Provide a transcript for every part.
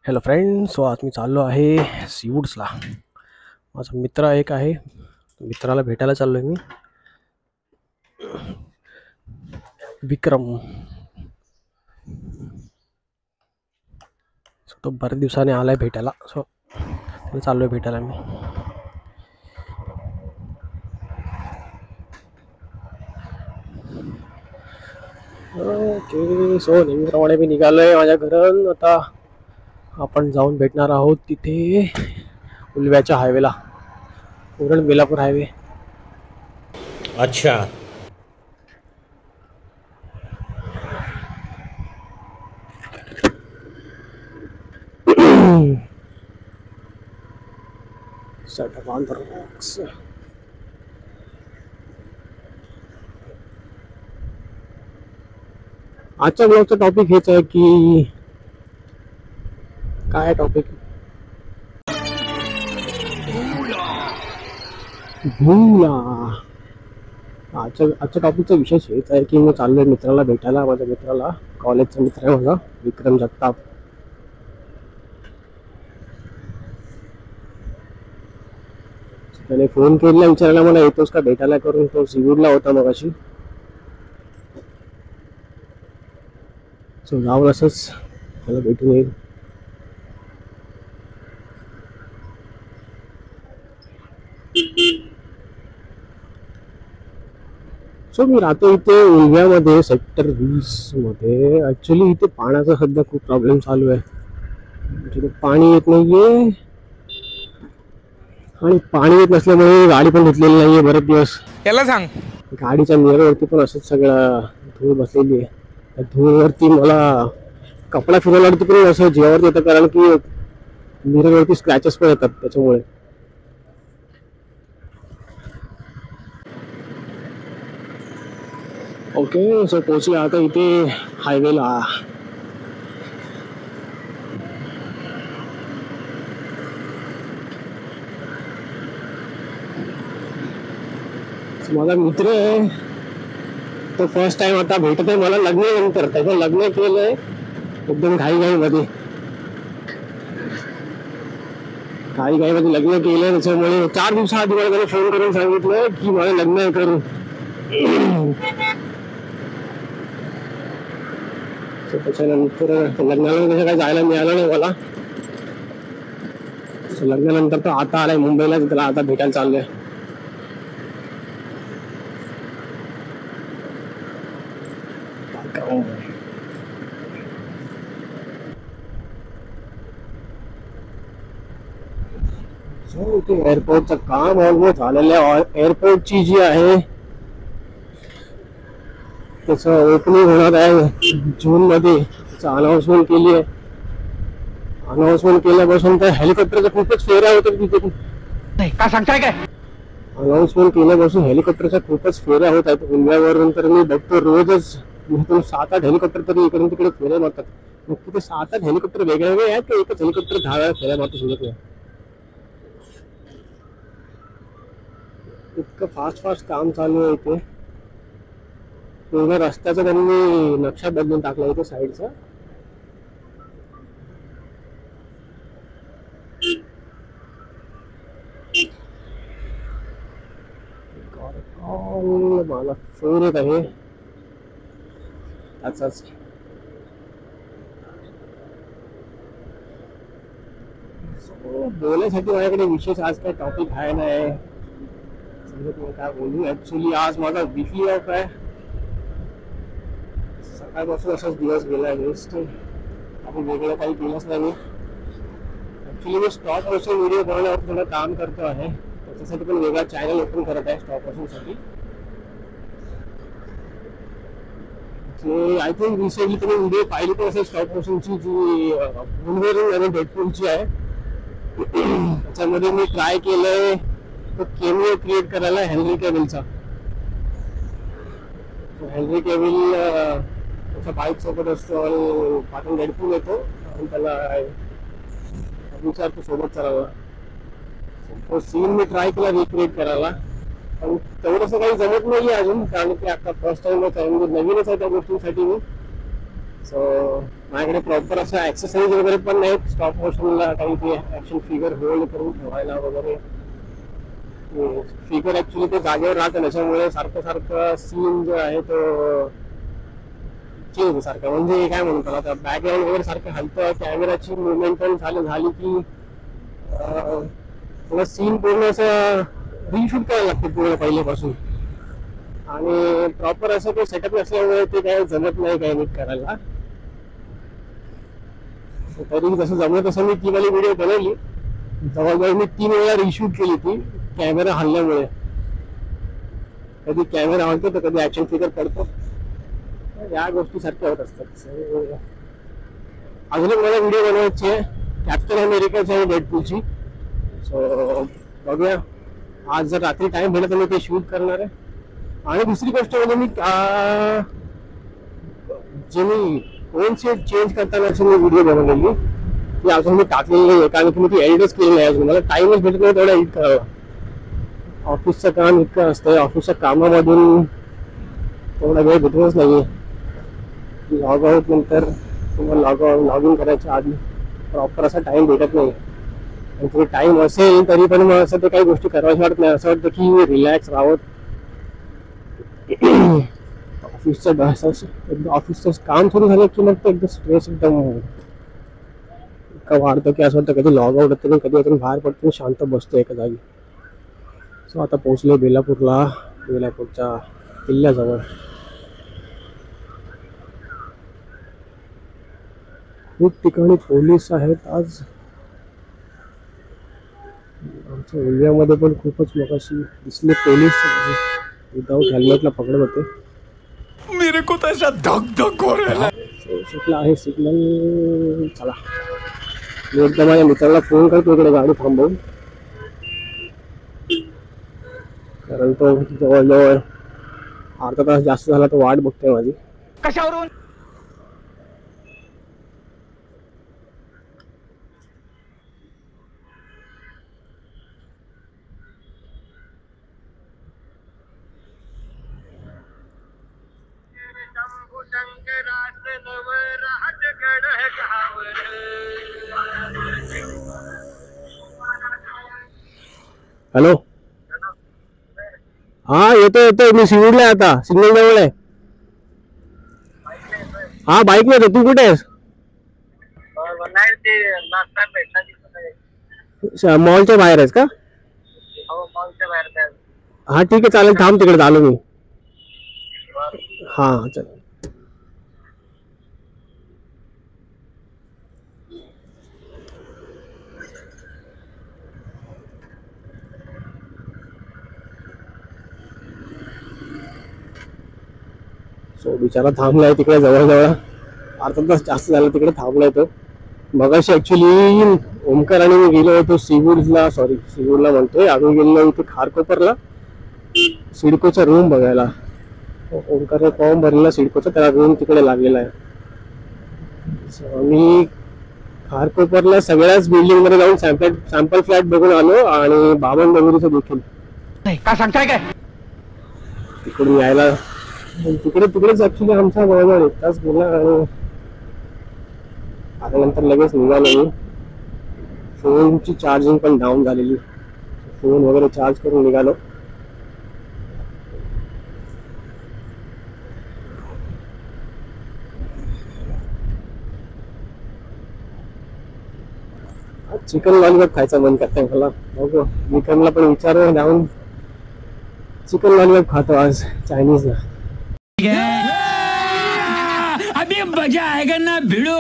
Hello friend, so आज मी चाललो आहे सीवूड्सला. माझा मित्र एक आहे, मित्राला भेटायला चाललो आहे मी, विक्रम. सो तो बऱ्याच दिवसाने आला आहे भेटायला, सो त्याला चाललो आहे भेटायला मी. ओके, सो नेहमीप्रमाणे मी निघालो आहे माझ्या घरून. आता आपण जाऊन भेटणार आहोत तिथे उलव्याच्या हायवेला, उरण बेलापूर हायवे. अच्छा. Set up on the rocks. आजच्या ब्लॉगचा टॉपिक हेच आहे की काय टॉपिक, भूला. आजच्या टॉपिकचा विशेष हेच आहे की मी चाललोय मित्राला भेटायला. माझ्या मित्राला, कॉलेजचा मित्र आहे माझा, विक्रम जगताप. त्याने फोन केला विचारायला मला येतोस का भेटायला करून. तो सीवूडला होता मगाशी. सो जाऊन असंच त्याला भेटून येईल. सो मी राहतो इथे उलव्यामध्ये, सेक्टर 20 मध्ये. ऍक्च्युली इथे पाण्याचा सध्या खूप प्रॉब्लेम चालू आहे. तिथे पाणी येत नाहीये, आणि पाणी येत नसल्यामुळे गाडी पण धुतलेली नाहीये बरेच दिवस. याला सांग, गाडीच्या मिररवरती पण असंच सगळं धूळ बसलेली आहे. त्या धूळवरती मला कपडा फिरवल्यावरती पण असं जेवावरती येतं, कारण की मिररवरती स्क्रॅचेस पण येतात त्याच्यामुळे. ओके, सो पोहोचले आता इथे हायवेला. माझा मित्र आहे तो फर्स्ट टाइम आता भेटत आहे मला लग्नानंतर. त्याचं लग्न केलंय एकदम घाईमध्ये लग्न केलंय. त्याच्यामुळे 4 दिवसाआधी मला त्याने फोन करून सांगितलं की मला लग्न करू. त्याच्यानंतर लग्नाला कसं काय जायला मिळालं नाही मला. लग्नानंतर तो आता आलाय मुंबईला, त्याला आता भेटायला चाललोय. एअरपोर्टचं काम ऑलमोस्ट झालेलं आहे. एअरपोर्टची जी आहे त्याचं ओपनिंग होणार आहे जून मध्ये. त्याचं अनाउन्समेंट केली आहे. अनाउन्समेंट केल्यापासून तर हेलिकॉप्टरच्या खूपच फेऱ्या होतात तिथे. काय सांगताय काय? अनाउन्समेंट केल्यापासून हेलिकॉप्टरच्या खूपच फेऱ्या होत आहेत उलव्यावरून. तर मी बघतो रोजच 7-8 हेलिकॉप्टर तरी इकडून तिकडे फेऱ्या मारतात. मग तिथे 7-8 हेलिकॉप्टर वेगळे वेगळे आहेत का एकच हेलिकॉप्टर 10 वेळा फेऱ्या मारतो समजत नाही. इतकं फास्ट काम चालू आहे इथे. पूर्ण रस्त्याचा त्यांनी नक्षा बदलून टाकला इथे साईडचा. मला फोन येत आहे त्याचाच. बोलण्यासाठी माझ्याकडे विशेष आज काही टॉपिक आहे नाही. समजत नाही काय बोलू. ऍक्च्युली आज माझा वीकली ऑफ आहे. सकाळपासून असाच दिवस गेलाय वेस्ट. आणि वेगळं काही केलंच नाही मी. ऍक्च्युली मी स्टॉप मोशन व्हिडिओ बनवण्यावर थोडं काम करतो आहे. त्याच्यासाठी पण वेगळा चॅनल ओपन करत आहे स्टॉप मोशन साठी. आय थिंक रिसेंटली तुम्ही व्हिडिओ पाहिली पण असेल स्टॉप मोशनची, जी वुल्व्हरीन आणि डेडपूलची आहे. त्याच्यामध्ये मी ट्राय केलंय तो केमिओ क्रिएट करायला हेनरी कॅव्हिलचा. हेनरी कॅव्हिल त्याच्या बाईक सोबत असतो आणि पाठून डेडपूल येतो आणि त्याला विचारतो सोबत चालावा. तो सीन मी ट्राय केला रिक्रिएट करायला, पण तेवढंसं काही जमत नाहीये अजून, कारण की आता फर्स्ट टाइमच आहे, म्हणजे नवीनच आहे त्या गोष्टींसाठी मी. सो माझ्याकडे प्रॉपर असं ॲक्सेसरीज वगैरे पण नाहीत स्टॉप मोशनला काही ते ॲक्शन फिगर होल्ड करून ठेवायला वगैरे. फिगर ॲक्च्युली ते जागेवर राहतं त्याच्यामुळे सारखं सारखं सीन जो आहे तो चेंज सारखं, म्हणजे काय म्हणतो आता बॅकग्राऊंड वगैरे सारखं हलतं, कॅमेराची मुवमेंट पण झाली की थोडं सीन पूर्ण असं रिशूट करायला लागतं पूर्ण पहिल्यापासून. आणि प्रॉपर असं तो सेटअप नसल्यामुळे ते काय जमत नाही काही नीट करायला. तरी जसं जमलं तसं मी ती वाली व्हिडिओ बनवली. जवळजवळ मी 3 वेळा रिशूट केली ती कॅमेरा हल्ल्यामुळे. कधी कॅमेरा हलतो तर कधी ॲक्शन फिगर पडतो. या गोष्टी सारख्या होत असतात. अजून एक मला व्हिडिओ बनवायची आहे कॅप्टन अमेरिकाची आणि डेडपूलची. सो बघूया, आज जर रात्री टाइम भेटला तर मी ते शूट करणार आहे. आणि दुसरी गोष्ट म्हणजे मी जे मी फोन सेट चेंज करतानाची मी व्हिडिओ बनवलेली ती अजून मी टाकलेली नाही आहे, कारण की मी ती एडिटच केली नाही अजून. मला टाइमच भेटत नाही तेवढा एडिट करायला. ऑफिसचं काम इतकं असतं, ऑफिसच्या कामामधून तेवढा वेळ भेटतच नाही आहे. लॉग आउट नंतर किंवा लॉग इन करायच्या आधी प्रॉपर असा टाइम भेटत नाही. आणि तरी टाइम असेल तरी पण मग असं ते काही गोष्टी करायला वाटत नाही. असं वाटतं की रिलॅक्स राहावं. ऑफिसचं काम सुरू झालं की मग एकदम स्ट्रेस एकदम इतका वाढतो की असं वाटतं कधी लॉग आउट होतं, कधी अजून बाहेर पडतो शांत बसतो एका जागी. सो आता पोहोचलो बेलापूरच्या किल्ल्याजवळ. खूप ठिकाणी पोलीस आहेत आज. आमच्या इंडियामध्ये पण खूपच मगाशी दिसले पोलीस विदाउट हेल्मेटला पकडत होते. मेरे को तो ऐसा धक धक हो रहा है. सुटला आहे सिग्नल. चला मी एकदा माझ्या मित्राला फोन करतो इकडे गाडी थांबवून, कारण तो जवळजवळ अर्धा तास जास्त झाला तो वाट बघतोय माझी. कशावरून? हॅलो, हा येतोय मी सिंहूरला आहे आता, सिग्नल जवळ आहे. हा बाईक नाही, तू कुठे आहेस? मॉलच्या बाहेर आहेस का? हा ठीक आहे चालेल, थांब तिकडे आलो मी. हा चल. सो बिचारा थांबलाय तिकडे जवळजवळ अर्धा तास जास्त झाला तिकडे थांबलाय तो. मगाशी ऍक्च्युली ओमकार आणि मी गेलो होतो सिंहूरला म्हणतोय, आम्ही गेलो इथे खारकोपरला सिडकोचा रूम बघायला. ओमकारने फॉर्म भरलेला सिडकोचा, त्याला रूम तिकडे लागलेला आहे. आम्ही खारकोपरला सगळ्याच बिल्डिंग मध्ये जाऊन सॅम्पल फ्लॅट बघून आलो आणि बामणबुरीचं देखील. काय सांगताय काय? तिकडून यायला तिकडेच ऍक्च्युली आमचा जवळजवळ 1 तास गेला आणि आल्यानंतर लगेच निघालो मी. फोनची चार्जिंग पण डाऊन झालेली, फोन वगैरे चार्ज करून निघालो. चिकन लॉलीपॉप खायचं मन करतंय मला. बघू विक्रमला पण विचारू जाऊन, चिकन लॉलीपॉप खातो आज चायनीज ला. अभी मजा आएगा ना भिड़ो.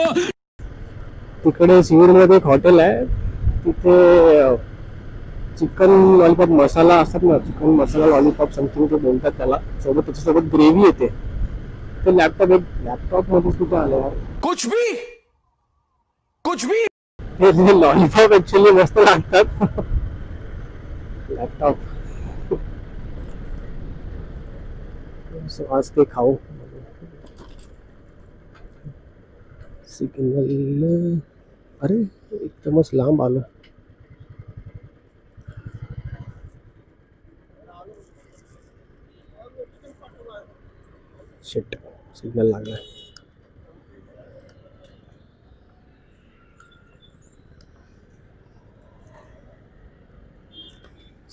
तिकडे सिंहूरमध्ये एक हॉटेल आहे, तिथे चिकन लॉलीपॉप मसाला असतात ना, चिकन मसाला लॉलीपॉप समथिंग ते बोलतात त्याला. त्याच्यासोबत ग्रेव्ही येते. ते लॅपटॉप मध्ये कुठे आलं कुछ भी हे लॉलीपॉप ऍक्च्युली मस्त लागतात. लॅपटॉप आज ते खाऊ. सिग्नल, अरे एकदमच लांब आलं. शिट, सिग्नल लागला.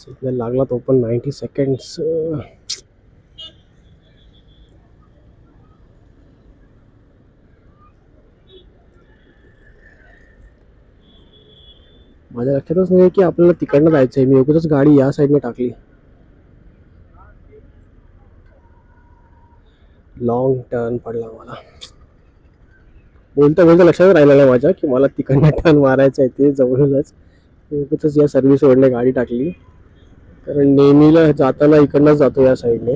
सिग्नल लागला तो पण 90 सेकंड्स. माझ्या लक्षातच नाही की आपल्याला तिकडनं जायचंय. मी उगाचच गाडी या साईडने टाकली. लॉंग टर्न पडला मला. बोलता बोलता लक्षात राहिलं नाही माझ्या की मला तिकडनं टर्न मारायचं आहे. ते जवळच उगाचच या सर्व्हिस रोडने गाडी टाकली, कारण नेहमीला जाताना इकडनंच जातो या साईडने.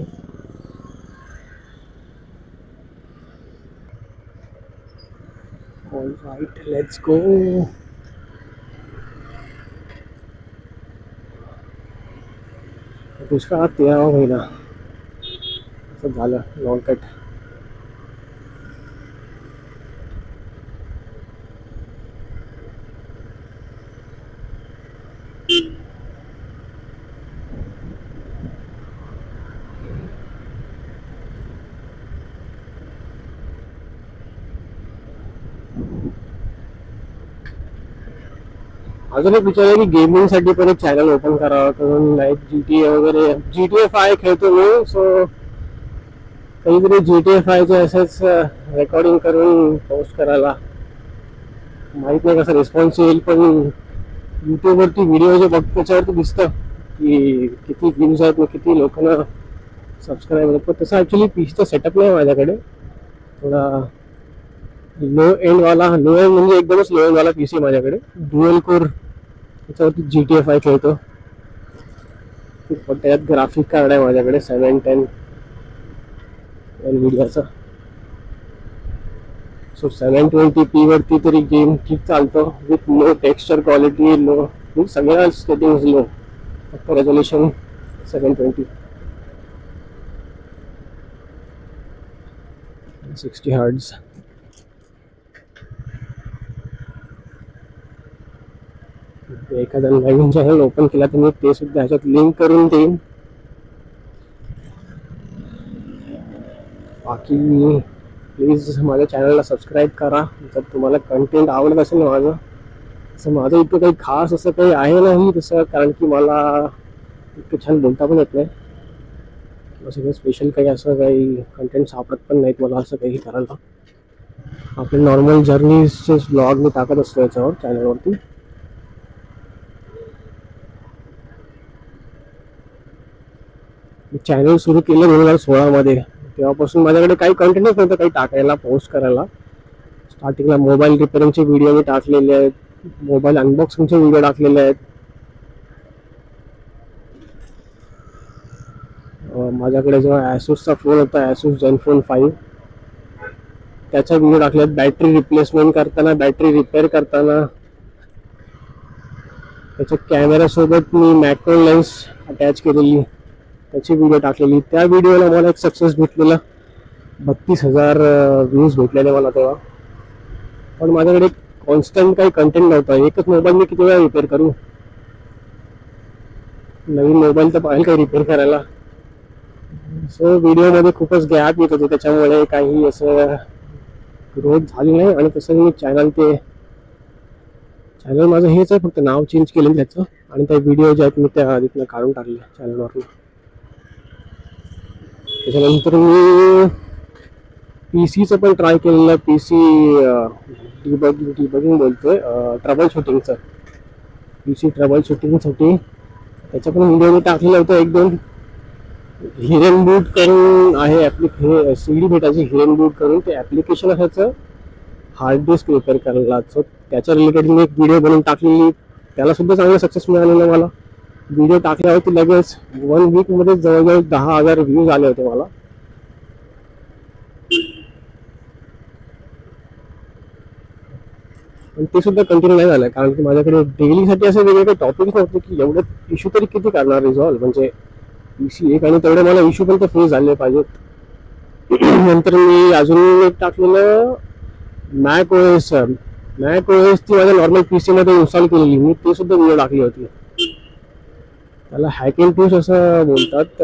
All right, let's go. दुष्काळात 13वा महिना असं झालं. Long cut. अजून एक विचार आहे की गेमिंग साठी पण एक चॅनल ओपन करावं, कारण लाईक GTA वगैरे, GTA 5 खेळतो मी. सो काहीतरी GTA 5चे असेच रेकॉर्डिंग करून पोस्ट करायला. माहित नाही कसा रिस्पॉन्स येईल, पण यूट्यूबवरती व्हिडिओ जे बघतो त्याच्यावरती दिसतं की किती व्ह्यूज आहेत, मग किती लोकांना सबस्क्राईब होतात. पण तसं ॲक्च्युली पीसीचा सेटअप नाही माझ्याकडे. थोडा लो एंडवाला, लो एंड म्हणजे एकदमच लो एंडवाला पीसी माझ्याकडे. ड्युअल कोर, त्याच्यावरती GTA 5 खेळतो. पण त्यात ग्राफिक कार्ड आहे माझ्याकडे 710 NVIDIAचा. सो 720p वरती तरी गेम ठीक चालतो with low texture quality, low सगळ्या सेटिंग्स लो, फक्त रेझोल्युशन 720 60 हर्ट्ज. एखादा नवीन चॅनल ओपन केला तर मी ते सुद्धा ह्याच्यात लिंक करून देईन. बाकी प्लीज माझ्या चॅनलला सबस्क्राईब करा जर तुम्हाला कंटेंट आवडत असेल माझं. असं माझं इतकं काही खास असं काही आहे नाही तसं, कारण की मला इतकं छान बोलता पण येत नाही. असं काही स्पेशल काही असं काही कंटेंट सापडत पण नाहीत मला असं काही करायला. आपले नॉर्मल जर्नीचे व्लॉग मी टाकत असतो याच्यावर चॅनलवरती. चॅनल सुरू केलं 2016 मध्ये. तेव्हापासून माझ्याकडे काही कंटेंटच नव्हतं काही टाकायला, पोस्ट करायला. स्टार्टिंगला मोबाईल रिपेअरिंगचे व्हिडिओ मी टाकलेले आहेत, मोबाईल अनबॉक्सिंगचे व्हिडिओ टाकलेले आहेत. माझ्याकडे जेव्हा ॲसूसचा फोन होता, ॲसूस ZenFone 5, त्याचा व्हिडिओ टाकलेत. बॅटरी रिप्लेसमेंट करताना, बॅटरी रिपेअर करताना, त्याच्या कॅमेऱ्यासोबत मी मॅक्रो लेन्स अटॅच केलेली त्याची व्हिडिओ टाकलेली. त्या व्हिडिओला मला एक सक्सेस भेटलेला, 32,000 व्ह्यूज भेटलेले मला तेव्हा. पण माझ्याकडे कॉन्स्टंट काही कंटेंट नव्हता. एकच मोबाईल मी किती वेळा रिपेअर करू, नवीन मोबाईल तर पाहिजे काही रिपेअर करायला. सो व्हिडिओमध्ये खूपच गॅप येत होते, त्याच्यामुळे काही असं ग्रोथ झाली नाही. आणि तसं मी चॅनल माझं हेच आहे, फक्त नाव चेंज केलं त्याचं. आणि त्या व्हिडिओ जे आहेत मी त्या तिथनं काढून टाकले चॅनलवरून. त्याच्यानंतर मी पीसीचं पण ट्राय केलेलं. पीसी डिबगिंग बोलतोय, ट्रबल शूटिंगचं. पीसी ट्रबल शूटिंगसाठी त्याचा पण व्हिडिओ मी टाकलेला होता. 1-2 हिरेन बूट करून आहे हे CD भेटायची, हिरेन बूट करून ते ॲप्लिकेशन असायचं हार्ड डिस्क रिपेअर करायला. सो त्याच्या रिलेटेड मी एक व्हिडिओ बनवून टाकलेली. त्याला सुद्धा चांगलं सक्सेस मिळालेलं मला. व्हिडिओ टाकल्यावरती लगेच 1 वीकमध्ये जवळजवळ 10,000 व्ह्यूज आले होते मला. पण ते सुद्धा कंटिन्यू नाही झालं, कारण की माझ्याकडे डेलीसाठी असे वेगवेगळे टॉपिक्स नव्हते की एवढे इश्यू तरी किती करणार रिझॉल्व्ह. म्हणजे PC एक आणि तेवढे मला इश्यू पण तर फेस झाले पाहिजेत. नंतर मी अजून एक टाकलेलं मॅक OS ती माझ्या नॉर्मल PC मध्ये इन्स्टॉल केलेली. मी ते सुद्धा व्हिडिओ टाकली होती. त्याला हॅकिंग असं बोलतात.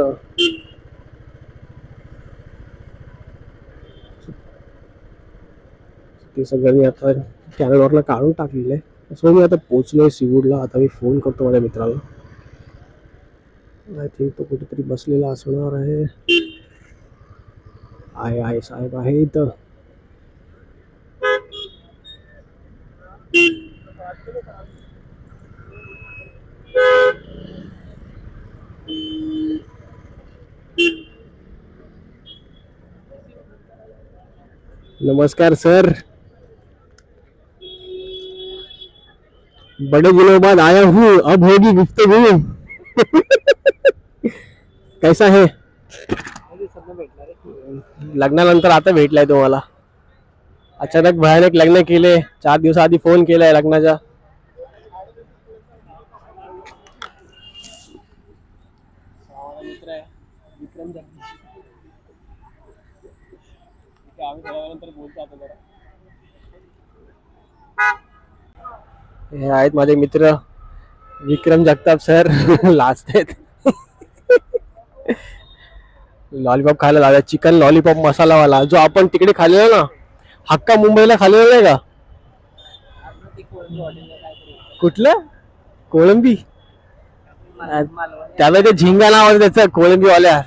ते सगळं मी आता चॅनलवरला काढून टाकलेलं आहे. सो मी आता पोचलोय सीवूडला. आता मी फोन करतो माझ्या मित्राला. आय थिंक तो कुठेतरी बसलेला असणार आहे. आहे साहेब आहे इथं. नमस्कार सर, बड़े दिनों बाद आया हूँ, अब होगी गुफ्तगू. कैसा है? लग्नानंतर आता भेटलाय तुम्हाला. अचानक भयानक लग्न केले. 4 दिवस आधी फोन केलाय लग्नाचा. हे आहेत माझे मित्र विक्रम जगताप सर. लाजतात. लॉलीपॉप खायला लावला. चिकन लॉलीपॉप मसालावाला जो आपण तिकडे खाल्लेला ना, हक्का मुंबईला खाल्लेला नाही का? कुठलं कोळंबी? त्याला ते झिंगा नाव आहे त्याचं, कोळंबीवाल्या.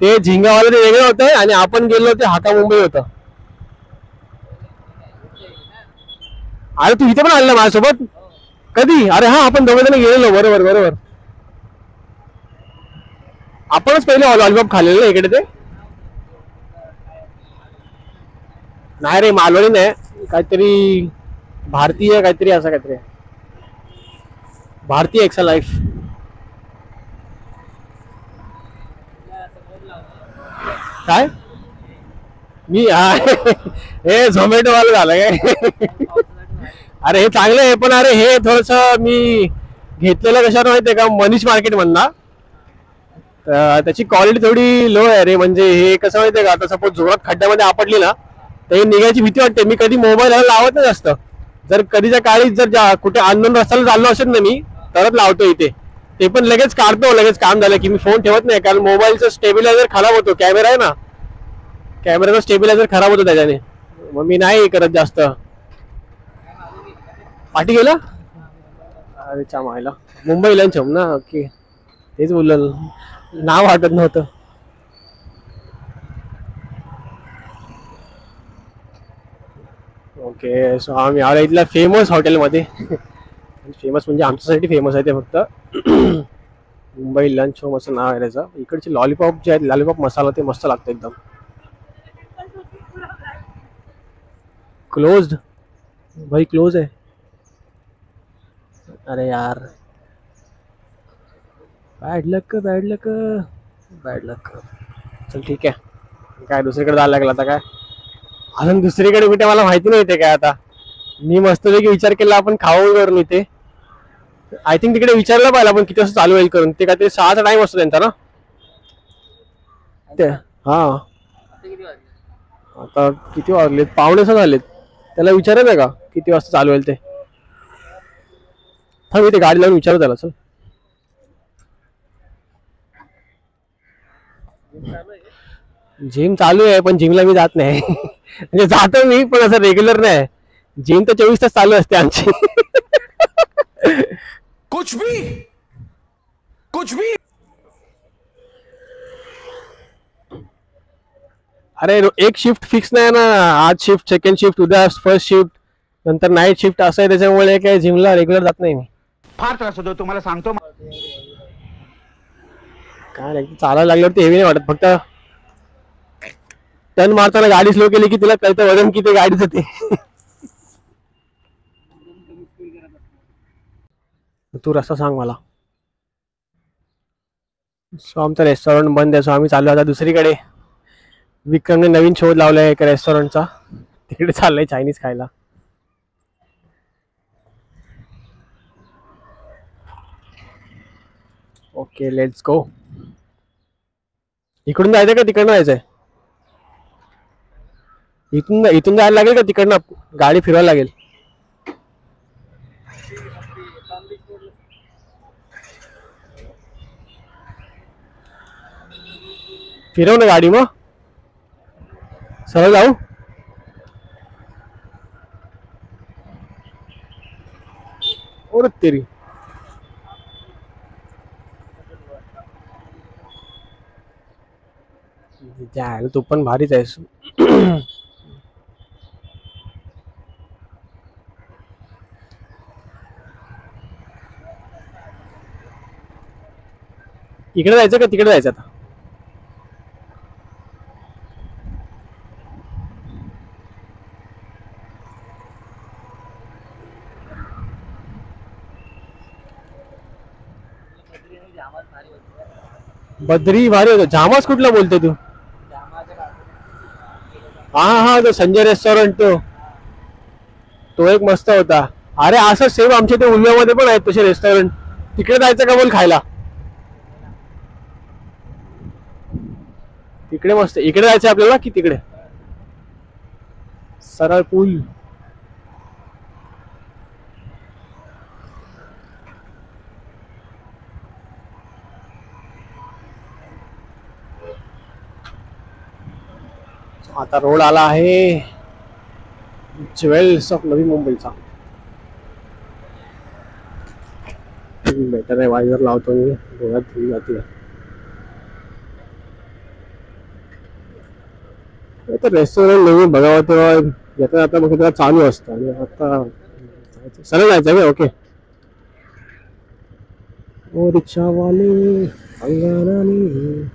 ते झिंगावाला ते वेगळं होतं आणि आपण गेलो ते हाका मुंबई होतं. अरे तू इथे पण आलेला माझ्यासोबत कधी? अरे हा, आपण दोघे जण गेलेलो. बरोबर बरोबर. आपणच पहिले लॉलीपॉप खाल्लेलं इकडे. ते नाही रे, मालवणी नाही, काहीतरी भारतीय काहीतरी, असं काहीतरी भारतीय एक्सा लाईफ. काय मी हे झोमॅटो वाला झालं काय? अरे हे चांगलं आहे, पण अरे हे थोडस मी घेतलेलं कशावर माहितीये का, मनीष मार्केट मधला. त्याची क्वालिटी थोडी लो आहे रे. म्हणजे हे कसं माहितीये का, आता सपोज जोरात खड्ड्यामध्ये आपटली ना तर निघायची भीती वाटते. मी कधी मोबाईल लावत नाही जास्त. जर कधीच्या काळी जर कुठे अननोन रस्त्याला चाललो असेल ना मी, तरच लावतो इथे. ते पण लगेच काढतो, लगेच काम झालं की मी फोन ठेवत नाही, कारण मोबाईलचा स्टेबिलायझर खराब होतो. कॅमेरा आहे ना, कॅमेराचा स्टेबिलायझर खराब होतो त्याच्याने. मग मी नाही करत जास्त. पाठी गेला. अरे मायला मुंबई लंच होम ना. ओके, तेच बोललं, नाव आठवत नव्हतं. ओके, सो आम्ही आलो इथल्या फेमस हॉटेलमध्ये. फेमस म्हणजे आमच्यासाठी फेमस आहे ते फक्त. मुंबई लंच होम असं नाव आहे त्याचं. इकडचे लॉलीपॉप जे आहेत, लॉलीपॉप मसाला, ते मस्त लागतं एकदम. क्लोज्ड भाई, क्लोज आहे. अरे यार, बॅड लक बॅड लक बॅड लक. चल ठीक आहे, काय दुसरीकडे जायला लागलं आता. काय अजून दुसरीकडे कुठे मला माहिती नाही ते काय. आता मी मस्तपैकी विचार केला आपण खाऊ करून इथे. आय थिंक तिकडे विचारलं पाहिजे आपण किती वाजता चालू होईल करून. ते काय ते 6चा टाइम असतो त्यांचा ना ते. हा, आता किती वाजलेत? 5:45 झालेत. त्याला विचारायचं का किती वाजता चालू होईल ते? हा, मी ते गाडी लावून विचारू त्याला. चल, जिम चालू आहे पण जिमला मी जात नाही. म्हणजे जातो मी पण असं रेग्युलर नाही. जिम तर 24 तास चालू असते आमची. कुछ भी कुछ भी. अरे एक शिफ्ट फिक्स नाही ना. आज शिफ्ट, सेकंड शिफ्ट, उद्या फर्स्ट शिफ्ट, नंतर नाईट शिफ्ट असं आहे. त्याच्यामुळे काय जिमला रेग्युलर जात नाही मी. फार त्रास होतो तुम्हाला सांगतो. काय नाही, चालायला लागल्यावरती हेवी नाही वाटत. फक्त टर्न मारताना गाडी स्लो केली की तिला कळतं वजन किती गाडीचं ते. तू रस्ता सांग मला. सो आमचा रेस्टॉरंट बंद आहे. सो आम्ही चाललो आता दुसरीकडे. विक्रमने नवीन शोध लावलाय एका रेस्टॉरंटचा, तिकडे चाललंय चायनीज खायला. Okay, let's go. इकडून जायचंय का तिकडनं जायचंय? इथून जायला लागेल का तिकडनं गाडी फिरवायला लागेल? फिरव ना गाडी, मग सरळ जाऊ. और तेरी जायला तू पण भारीच आहेस. इकडे जायचं का तिकडे जायचं आता? बद्री भारी होतो. जामास कुठला बोलतोय तू? हा हा, तो संजय रेस्टॉरंट, तो एक मस्त होता. अरे असं सेम आमच्या ते उल्ह्यामध्ये पण आहेत तसे रेस्टॉरंट. तिकडे जायचं का बोल खायला? तिकडे मस्त. इकडे जायचं आपल्याला की तिकडे? सरळ पूल. आता रोड आला आहे ज्वेल्स ऑफ नवी मुंबईचा. बेटर आहे, वायझर लावतो मी, डोळ्यात धुळी जाते. तर रेस्टॉरंट नवीन बघावं तेव्हा येता आता बघ तेव्हा चालू असतं. आणि आता सरळ जायचं का? ओके. ओ रिक्षावाले अंगाराने.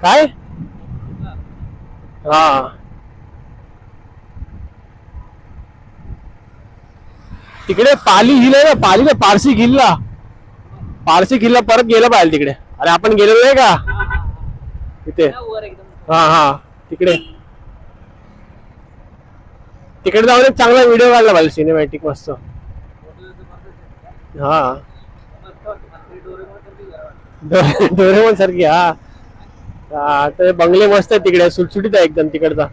काय? हा, तिकडे पाली हिल आहे ना, पालीला पारसी किल्ला. पारसी किल्ला परत गेला पाहिजे तिकडे. अरे आपण गेलेलो नाही का तिथे? हा हा, तिकडे तिकडे जाऊन एक चांगला व्हिडिओ काढला पाहिजे, सिनेमॅटिक मस्त. हा, डोरेमॉन सारखी. हा, तर बंगले मस्त आहे तिकडे, सुटसुटीत आहे एकदम तिकडचा.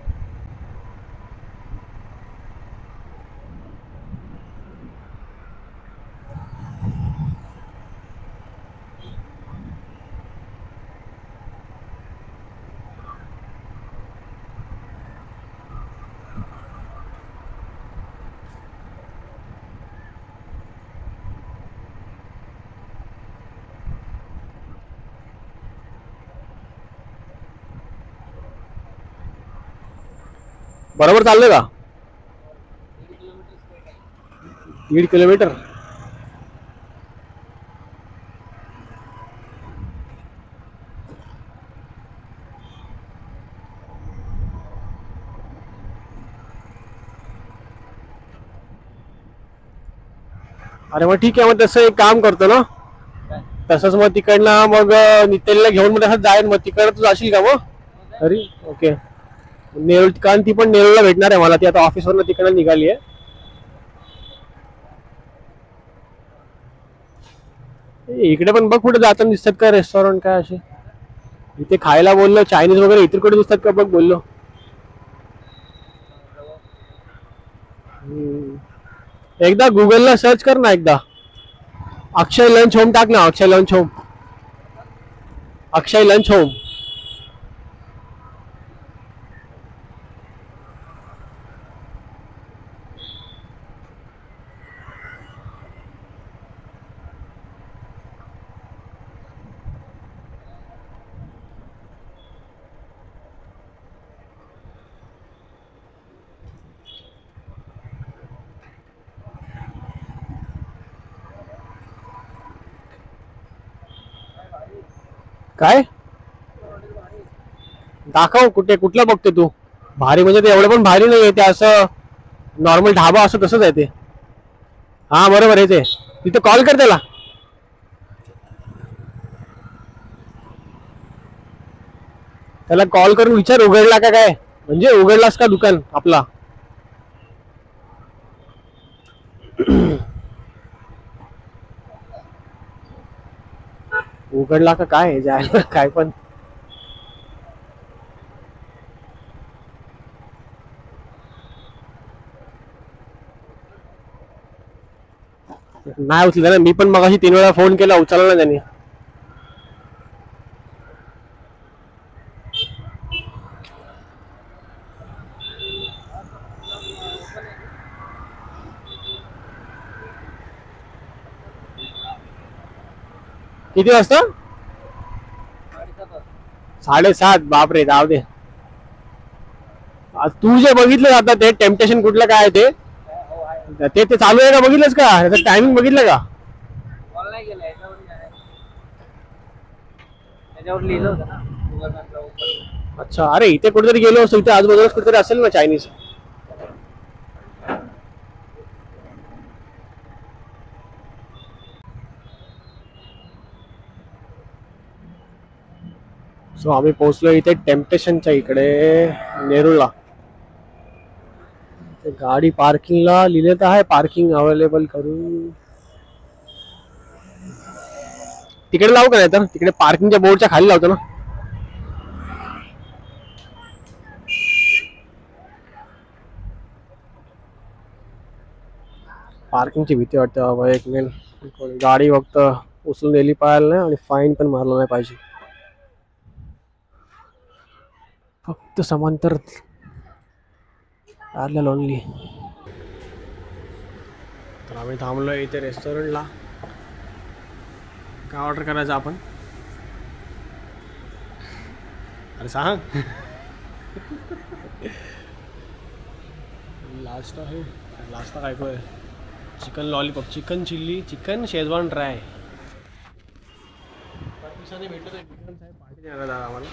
बरोबर चाललंय का? 1.5 किलोमीटर. अरे मग ठीक आहे, मग तसं एक काम करतो ना, तसंच मग तिकडनं मग नितेलला घेऊन मग तसंच जाईल. मग तिकडं तू जाशील का मग? अरे ओके. नेरुळ, कारण ती पण नेरुळला भेटणार आहे मला. ती आता ऑफिसवरनं तिकडनं निघाली आहे. इकडे पण बघ कुठे जाताना दिसतात का रेस्टॉरंट काय असे? इथे खायला बोललो चायनीज वगैरे, इतर कुठे दिसतात का बघ बोललो. एकदा गुगलला सर्च कर ना एकदा. अक्षय लंच होम टाक ना, अक्षय लंच होम. अक्षय लंच होम. काय दाखव? कुठे कुठला बघतोय तू? भारी म्हणजे ते एवढं पण भारी नाही आहे ते, असं नॉर्मल ढाबा असं तसंच आहे ते. हा बरोबर आहे ते. तिथे कॉल कर त्याला. त्याला कॉल करून विचार उघडला का काय, म्हणजे उघडलास का दुकान आपला. उघडला का काय जायला काय पण. नाही उचलला ना, मी पण मगाशी 3 वेळा फोन केला, उचलला ना त्यांनी. किती वाजता? 7:30. बापरे, जाऊ दे. तू जे बघितलं आता ते टेम्पटेशन कुठलं काय ते ते चालू आहे का बघितलंस का? त्याचं टायमिंग बघितलं का? अच्छा, अरे इथे कुठेतरी गेलो असतो, इथे आजूबाजूला कुठेतरी असेल ना चायनीज. सो आम्ही पोहोचलो इथे टेम्पटेशनच्या इकडे नेरूळला. गाडी पार्किंगला लिहिलेलं आहे, पार्किंग अवेलेबल करून. तिकडे लावू का? नाही तर तिकडे पार्किंगच्या बोर्डच्या खाली लावतो ना. पार्किंगची भीती वाटते बाबा. एक मिनिट, गाडी फक्त उचलून दिली पाहिजे नाही आणि फाईन पण मारला नाही पाहिजे. फक्त समांतर पॅरलल ओनली. तर आम्ही थांबलो इथे रेस्टॉरंटला. काय ऑर्डर करायचं आपण? अरे सांग. लास्ट आहे, लास्ट काय काय? Chicken lollipop, chicken chilli, chicken Schezwan dry. दिवसाने भेटलं तर विक्रम साहेब पार्टी देणार दादा आम्हाला.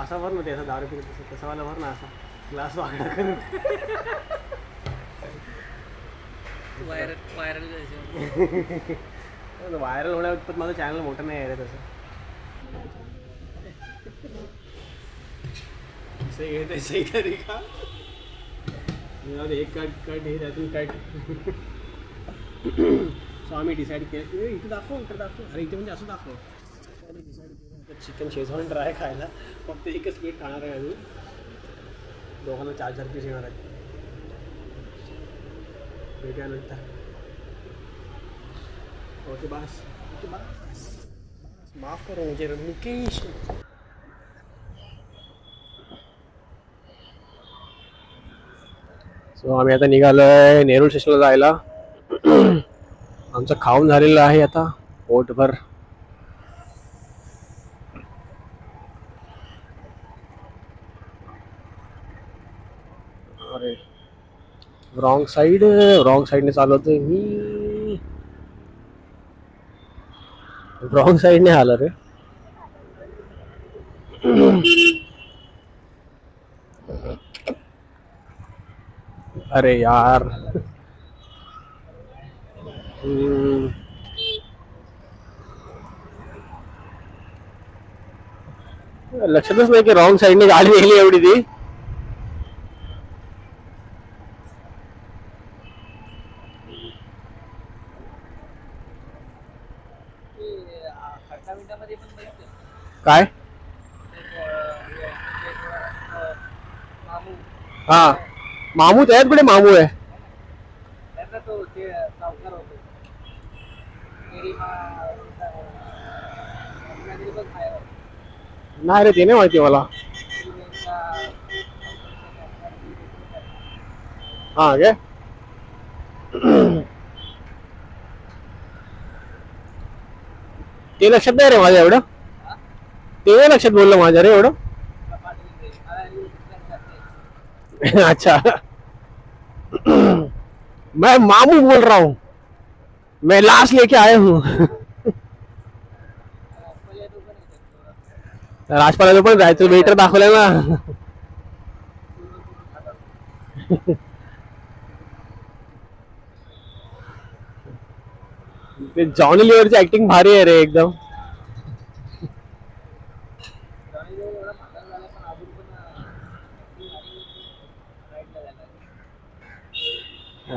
असा भर ना ते, असं दारू पित तसं वाला भर ना, असा ग्लास वाकडा करून. व्हायरल होण्यात माझं चॅनल मोठं नाही आहे रे तसं. सही तरीका. एक कट हे त्यातून कट. सो आम्ही डिसाईड केलं इथे दाखव, इकडे दाखव. अरे इथे म्हणजे असं दाखव. डिसाईड केलं चिकन शेजवान ड्राय खायला. फक्त एकच प्लेट खाणार आहे अजून. दोघांना 4-4 पीस येणार आहेत. भेटल्यानंतर ओके बस. माफ करो मुझे मुकेश. सो आम्ही आता निघालोय नेरूळ स्टेशनला जायला. आमचं खाऊन झालेलं आहे आता पोटभर. अरे रॉंग साईडने चालवतोय मी. रॉंग साईडने आलं रे. अरे यार. लक्षातच नाही की रॉंग साईडने गाडी नेली एवढी ती. काय? हा मामू त्यात कुठे मामू आहे? नाही रे, ते नाही माहिती मला. हा काय? ते लक्षात नाही रे माझ्या एवढं. ते नाही लक्षात बोललं माझ्या रे एवढं. अच्छा. मैं मामू बोल रहा हूँ. मैं लाश लेके आया हूँ. राजपाला पण जायचं. वेटर दाखवलं ना. ते जॉनी लिव्हरची ऍक्टिंग भारी आहे रे एकदम.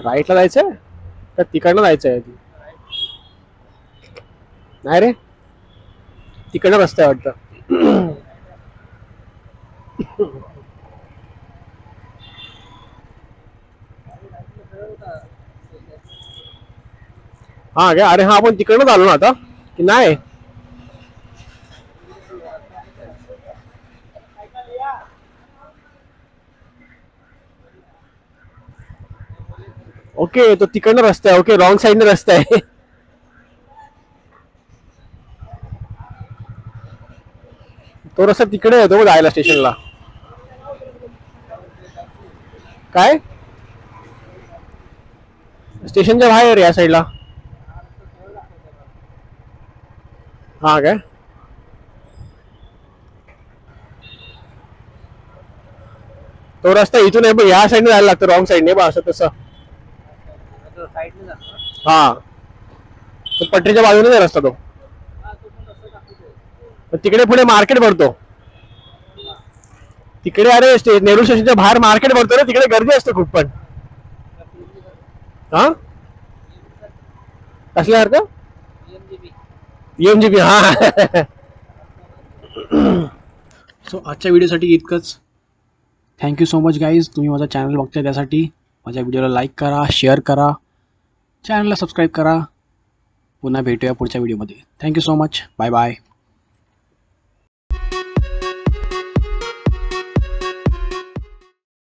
राईटला जायचंय का तिकडनं जायचंय? नाही रे, तिकडनं रस्ता आहे वाटतं. हा काय? अरे हा आपण तिकडनं आलो ना आता की नाही? ओके, तो तिकडनं रस्ता आहे. ओके, रॉंग साईडने रस्ता आहे. तो रस्ता तिकडे येतो जायला स्टेशनला. काय स्टेशनच्या बाहेर या साईडला. हा काय तो रस्ता इथून आहे, या साईडने जायला लागतं, रॉंग साईडने बा असं तसं. हा तो पटरीच्या बाजूने आहे रस्ता तो. तिकडे पुढे मार्केट भरतो तिकडे. अरे नेहरू स्टेशनच्या बाहेर मार्केट भरतो ना, तिकडे गर्दी असते खूप. पण हा कसल्यासारखं EMGP हा. सो आजच्या व्हिडिओसाठी इतकंच. थँक्यू सो मच गाईज, तुम्ही माझा चॅनल बघताय त्यासाठी. माझ्या व्हिडिओला लाईक करा, शेअर करा, चॅनलला सबस्क्राईब करा. पुन्हा भेटूया पुढच्या व्हिडिओमध्ये. Thank you so much. Bye bye.